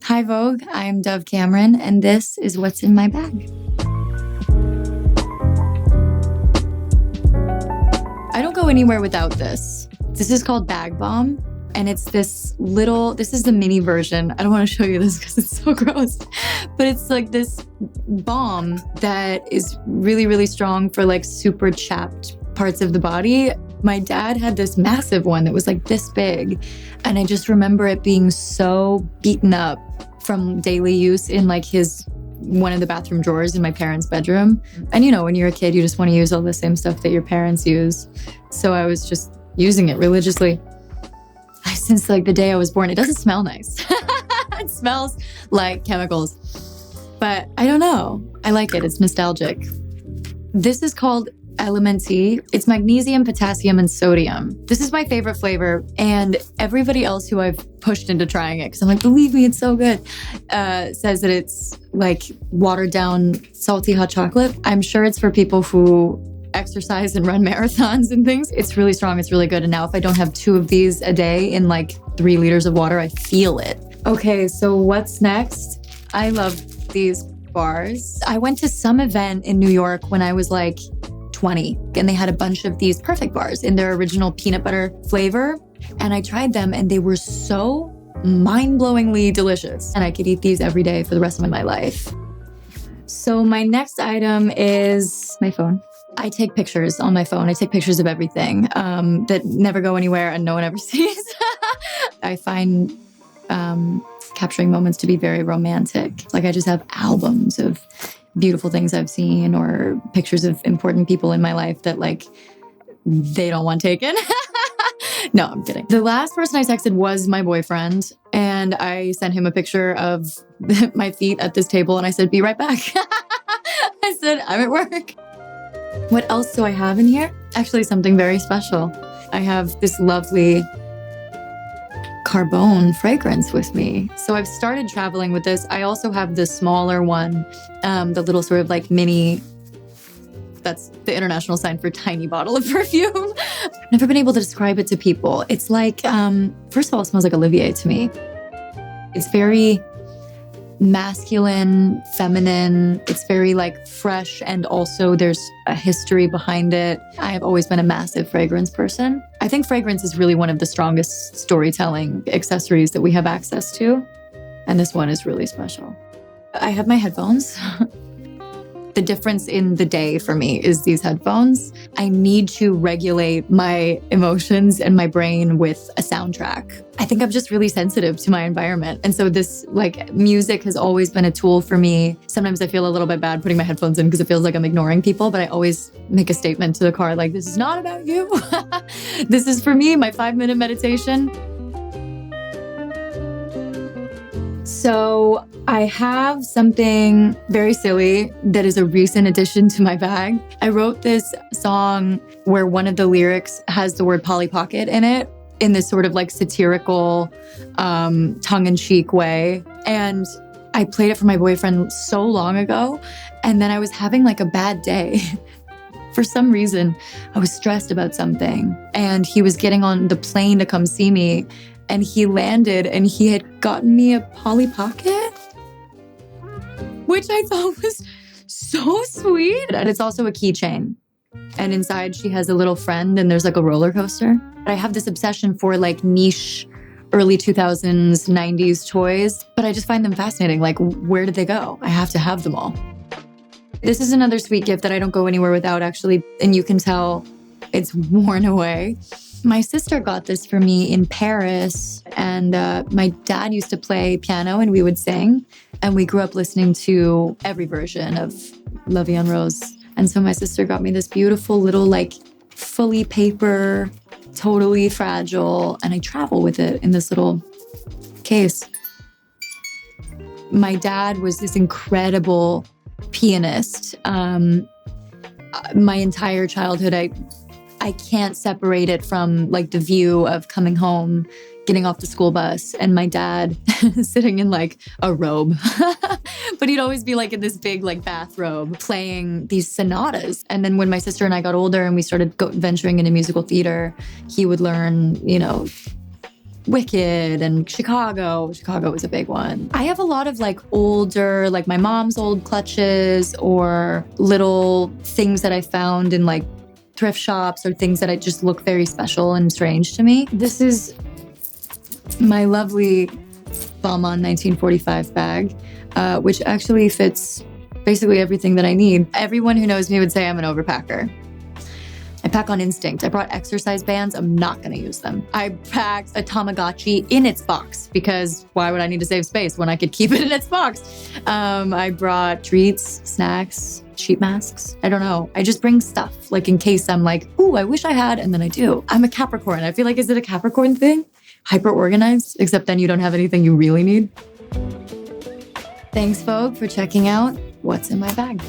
Hi Vogue, I'm Dove Cameron, and this is what's in my bag. I don't go anywhere without this. This is called Bag Balm, and it's this is the mini version. I don't want to show you this because it's so gross, but it's like this balm that is really, really strong for like super chapped parts of the body. My dad had this massive one that was like this big, and I just remember it being so beaten up from daily use in like one of the bathroom drawers in my parents' bedroom. And you know, when you're a kid, you just want to use all the same stuff that your parents use. So I was just using it religiously since like the day I was born. It doesn't smell nice. It smells like chemicals, but I don't know. I like it. It's nostalgic. This is called Element T. It's magnesium, potassium, and sodium. This is my favorite flavor, and everybody else who I've pushed into trying it, because I'm like, believe me, it's so good, says that it's like watered down salty hot chocolate. I'm sure it's for people who exercise and run marathons and things. It's really strong. It's really good. And now if I don't have 2 of these a day in like 3 liters of water, I feel it. Okay, so what's next? I love these bars. I went to some event in New York when I was like 20, and they had a bunch of these perfect bars in their original peanut butter flavor. And I tried them, and they were so mind-blowingly delicious. And I could eat these every day for the rest of my life. So my next item is my phone. I take pictures on my phone. I take pictures of everything that never go anywhere and no one ever sees. I find capturing moments to be very romantic. Like I just have albums of beautiful things I've seen or pictures of important people in my life that like they don't want taken. No, I'm kidding. The last person I texted was my boyfriend, and I sent him a picture of my feet at this table, and I said, be right back. I said, I'm at work. What else do I have in here? Actually, something very special. I have this lovely Carbone fragrance with me. So I've started traveling with this. I also have the smaller one, the little sort of like mini, that's the international sign for tiny bottle of perfume. I've never been able to describe it to people. It's like, first of all, it smells like Olivier to me. It's very masculine, feminine. It's very like fresh, and also there's a history behind it. I've always been a massive fragrance person. I think fragrance is really one of the strongest storytelling accessories that we have access to, and this one is really special. I have my headphones. The difference in the day for me is these headphones. I need to regulate my emotions and my brain with a soundtrack. I think I'm just really sensitive to my environment. And so this like music has always been a tool for me. Sometimes I feel a little bit bad putting my headphones in because it feels like I'm ignoring people, but I always make a statement to the car like, this is not about you. This is for me, my 5-minute meditation. So I have something very silly that is a recent addition to my bag. I wrote this song where one of the lyrics has the word Polly Pocket in it, in this sort of like satirical, tongue-in-cheek way. And I played it for my boyfriend so long ago. And then I was having like a bad day. For some reason, I was stressed about something. And he was getting on the plane to come see me. And he landed and he had gotten me a Polly Pocket, which I thought was so sweet. And it's also a keychain. And inside she has a little friend and there's like a roller coaster. I have this obsession for like niche early 2000s, 90s toys, but I just find them fascinating. Like, where did they go? I have to have them all. This is another sweet gift that I don't go anywhere without, actually. And you can tell it's worn away. My sister got this for me in Paris, and my dad used to play piano and we would sing, and we grew up listening to every version of La Vie en Rose. And so my sister got me this beautiful little like fully paper, totally fragile, and I travel with it in this little case. My dad was this incredible pianist. My entire childhood, I can't separate it from like the view of coming home, getting off the school bus, and my dad sitting in like a robe. But he'd always be like in this big like bathrobe playing these sonatas. And then when my sister and I got older and we started venturing into musical theater, he would learn, you know, Wicked and Chicago. Chicago was a big one. I have a lot of like older, like my mom's old clutches or little things that I found in like thrift shops or things that I just look very special and strange to me. This is my lovely Balmain 1945 bag, which actually fits basically everything that I need. Everyone who knows me would say I'm an overpacker. I pack on instinct. I brought exercise bands. I'm not going to use them. I packed a Tamagotchi in its box because why would I need to save space when I could keep it in its box? I brought treats, snacks, sheet masks. I don't know. I just bring stuff like in case I'm like, ooh, I wish I had, and then I do. I'm a Capricorn. I feel like, is it a Capricorn thing? Hyper organized, except then you don't have anything you really need. Thanks, Vogue, for checking out what's in my bag.